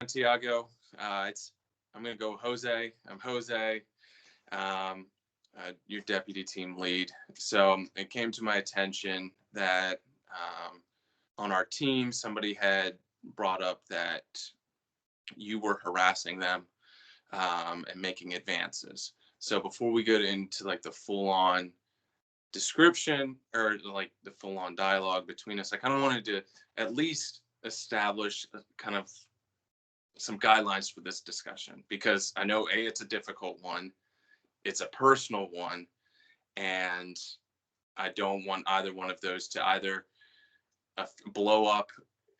Santiago. I'm going to go Jose. I'm Jose, your deputy team lead. So it came to my attention that on our team, somebody had brought up that you were harassing them and making advances. So before we get into like the full-on description or like the full-on dialogue between us, I kind of wanted to at least establish kind of some guidelines for this discussion, because I know it's a difficult one, it's a personal one, and I don't want either one of those to either blow up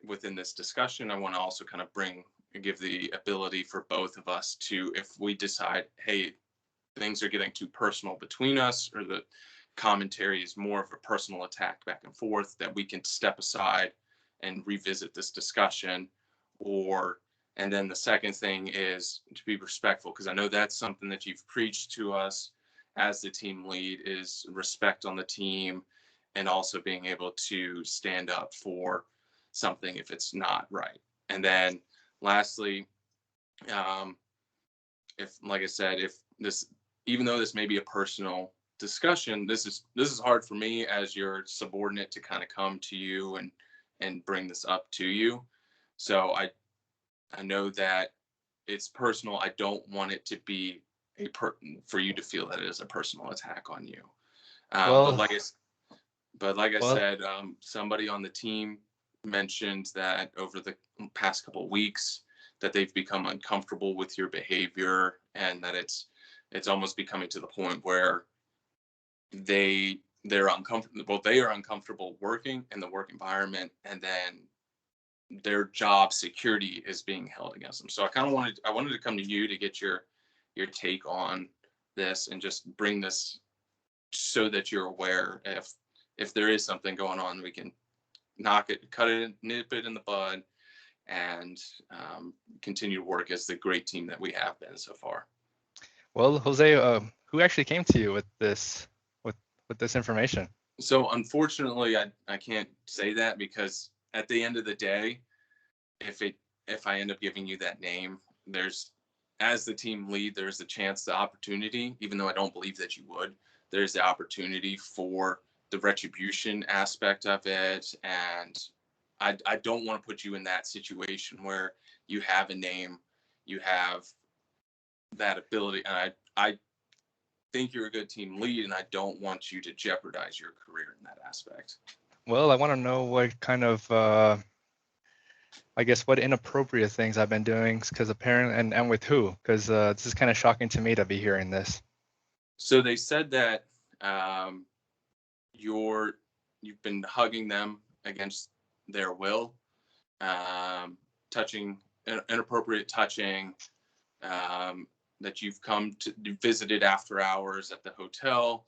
within this discussion. I want to also kind of give the ability for both of us to, if we decide, hey, things are getting too personal between us, or the commentary is more of a personal attack back and forth, that we can step aside and revisit this discussion. And then the second thing is to be respectful, because I know that's something that you've preached to us as the team lead, is respect on the team, and also being able to stand up for something if it's not right. And then lastly, if, like I said, if this, even though this may be a personal discussion, this is hard for me as your subordinate to kind of come to you and bring this up to you. So I know that it's personal. I don't want it to be for you to feel that it is a personal attack on you. Well, but like I well, said, somebody on the team mentioned that over the past couple of weeks that they've become uncomfortable with your behavior, and that it's almost becoming to the point where they're uncomfortable. Well, they are uncomfortable working in the work environment, and then their job security is being held against them. So I wanted to come to you to get your take on this, and just bring this so that you're aware, if there is something going on, we can cut it, nip it in the bud, and continue to work as the great team that we have been so far. well, Jose, who actually came to you with this information? So unfortunately, I can't say that, because at the end of the day, if I end up giving you that name, as the team lead, there's a chance, the opportunity, even though I don't believe that you would, there's the opportunity for the retribution aspect of it. And I don't want to put you in that situation where you have a name, you have that ability. And I think you're a good team lead, and I don't want you to jeopardize your career in that aspect. Well, I want to know what kind of, I guess, what inappropriate things I've been doing, because apparently, and with who? Because this is kind of shocking to me to be hearing this. So they said that you've been hugging them against their will, touching, inappropriate touching, that you've come to visited after hours at the hotel,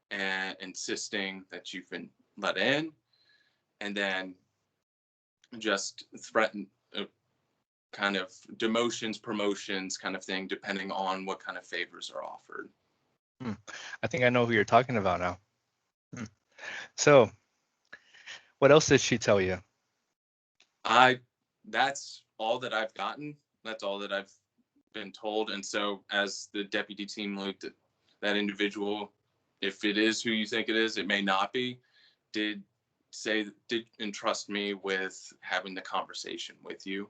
and insisting that you've been let in, and then just threaten kind of demotions, promotions kind of thing, depending on what kind of favors are offered. I think I know who you're talking about now. So, what else did she tell you? That's all that I've gotten. That's all that I've been told. And so, as the deputy team lead, that individual, if it is who you think it is, it may not be, did entrust me with having the conversation with you,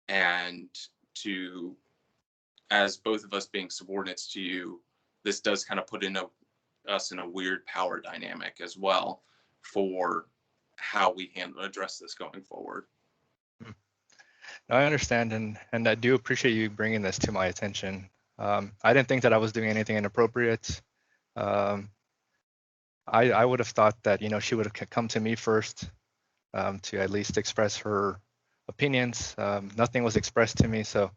and to, as both of us being subordinates to you, this does kind of put us in a weird power dynamic as well for how we address this going forward. No, I understand, and I do appreciate you bringing this to my attention. I didn't think that I was doing anything inappropriate. I would have thought that, she would have come to me first, to at least express her opinions. Nothing was expressed to me, so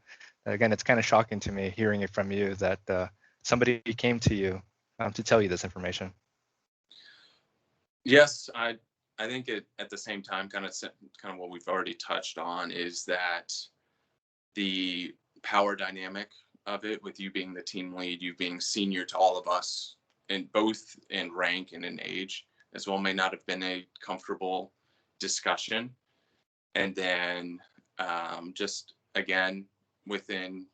again, it's kind of shocking to me hearing it from you that somebody came to you to tell you this information. Yes, I think at the same time, kind of what we've already touched on, is that the power dynamic of it, with you being the team lead, you being senior to all of us, in both in rank and in age as well, may not have been a comfortable discussion. And then just again, within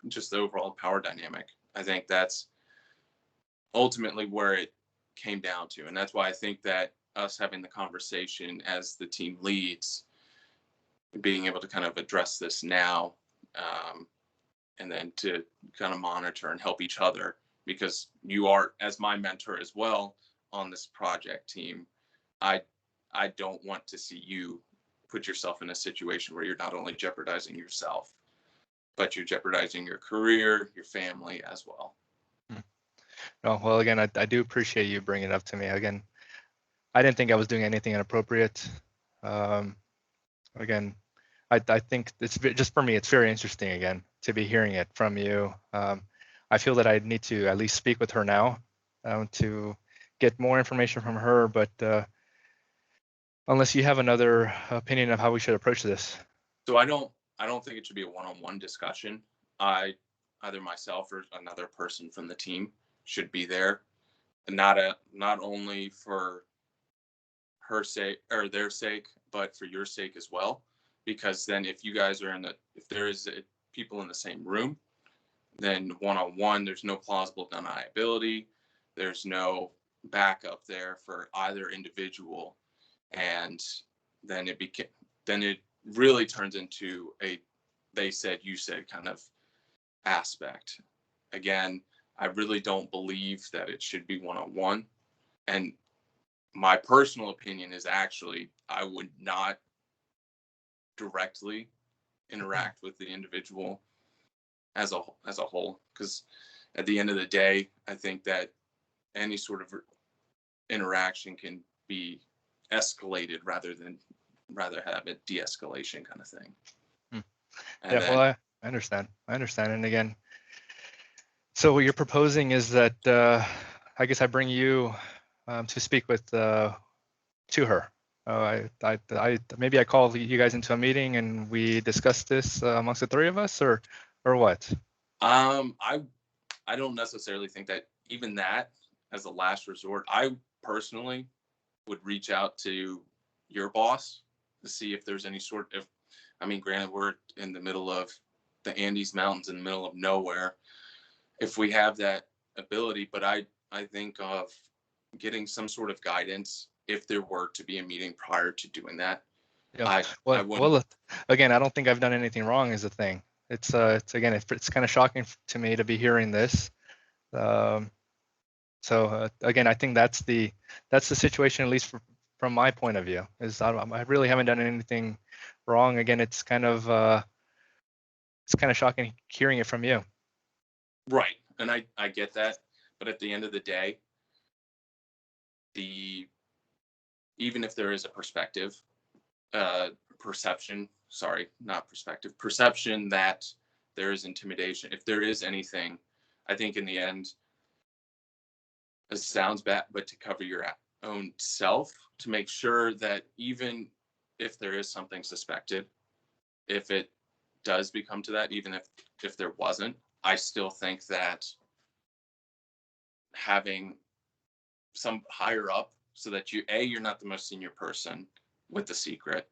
just the overall power dynamic. I think that's ultimately where it came down to. And that's why I think that us having the conversation as the team leads, being able to kind of address this now, and then to kind of monitor and help each other, because you are, as my mentor as well on this project team, I don't want to see you put yourself in a situation where you're not only jeopardizing yourself, but you're jeopardizing your career, your family as well. No, well, again, I do appreciate you bringing it up to me. Again, I didn't think I was doing anything inappropriate. Again, I think it's just, for me, it's very interesting again to be hearing it from you. I feel that I need to at least speak with her now to get more information from her, but unless you have another opinion of how we should approach this. So I don't think it should be a one-on-one discussion. Either myself or another person from the team should be there, and not only for her sake or their sake, but for your sake as well. Because then if you guys are if there is people in the same room, then one-on-one, there's no plausible deniability. There's no backup there for either individual. And then it really turns into a they said, you said kind of aspect. Again, I really don't believe that it should be one-on-one. And my personal opinion is actually I would not directly interact with the individual as a whole, because at the end of the day, I think that any sort of interaction can be escalated rather have a de-escalation kind of thing. Yeah, well, I understand. And again, so what you're proposing is that I guess I bring you to speak with to her. Maybe I call you guys into a meeting and we discuss this amongst the three of us, or what? I don't necessarily think that, even that as a last resort. I personally would reach out to your boss to see if there's any sort of, I mean, granted, we're in the middle of the Andes Mountains, in the middle of nowhere, if we have that ability, but I think of getting some sort of guidance if there were to be a meeting prior to doing that. Yeah. Well, again, I don't think I've done anything wrong is the thing. It's again, it's kind of shocking to me to be hearing this. So again, I think that's the situation, at least from my point of view, is I really haven't done anything wrong. Again, it's kind of shocking hearing it from you. Right, and I get that, but at the end of the day, even if there is a perception that there is intimidation, if there is anything, I think in the end, it sounds bad, but to cover your own self, to make sure that even if there is something suspected, if it does become to that, even if there wasn't, I still think that having some higher up, so that you're not the most senior person with the secret,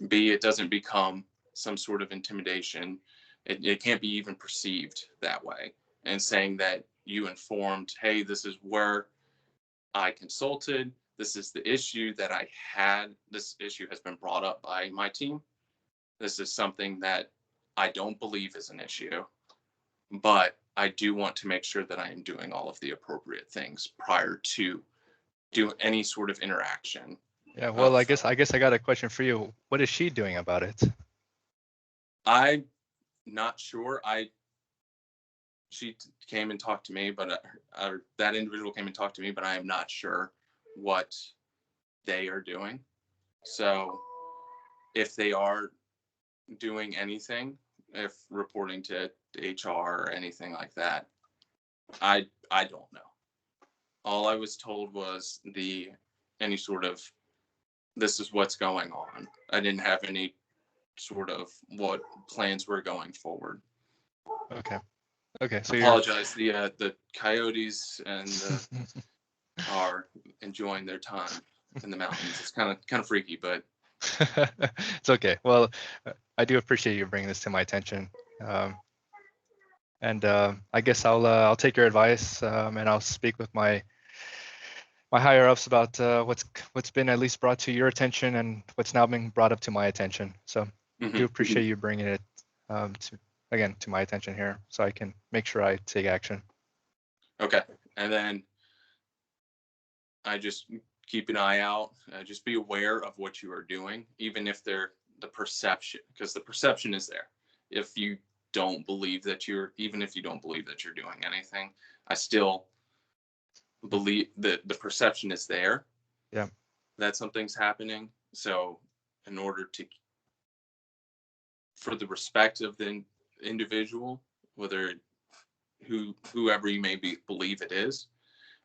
B, it doesn't become some sort of intimidation. It can't be even perceived that way. And saying that you informed, hey, this is where I consulted, this is the issue that I had, this issue has been brought up by my team, this is something that I don't believe is an issue, but I do want to make sure that I am doing all of the appropriate things prior to do any sort of interaction. Yeah, well, I guess I got a question for you. What is she doing about it? I'm not sure. She came and talked to me, but that individual came and talked to me, but I am not sure what they are doing. So if they are doing anything, if reporting to HR or anything like that, I don't know. All I was told was any sort of, this is what's going on. I didn't have any sort of what plans were going forward. Okay. So apologize. The coyotes and are enjoying their time in the mountains. It's kind of freaky, but it's okay. Well, I do appreciate you bringing this to my attention. And I guess I'll take your advice, and I'll speak with my higher ups about what's been at least brought to your attention and what's now being brought up to my attention. So do appreciate you bringing it to my attention here, so I can make sure I take action. Okay, and then I just keep an eye out. Just be aware of what you are doing, even if they're the perception, because the perception is there. If you don't believe that even if you don't believe that you're doing anything, I still believe that the perception is there. Yeah. That something's happening. So in order for the respect of the individual, whoever you may believe it is,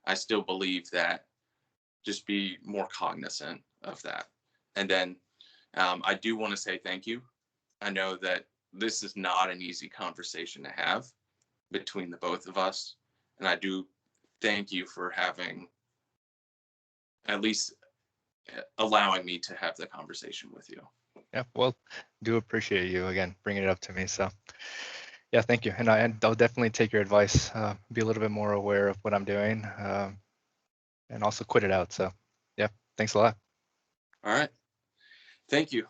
I still believe that just be more cognizant of that. And then I do want to say thank you. I know that this is not an easy conversation to have between the both of us. And I do thank you for having, at least allowing me to have the conversation with you. Yeah, well, do appreciate you again bringing it up to me. So yeah, thank you. And I'll definitely take your advice, be a little bit more aware of what I'm doing, and also quit it out. So yeah, thanks a lot. All right. Thank you.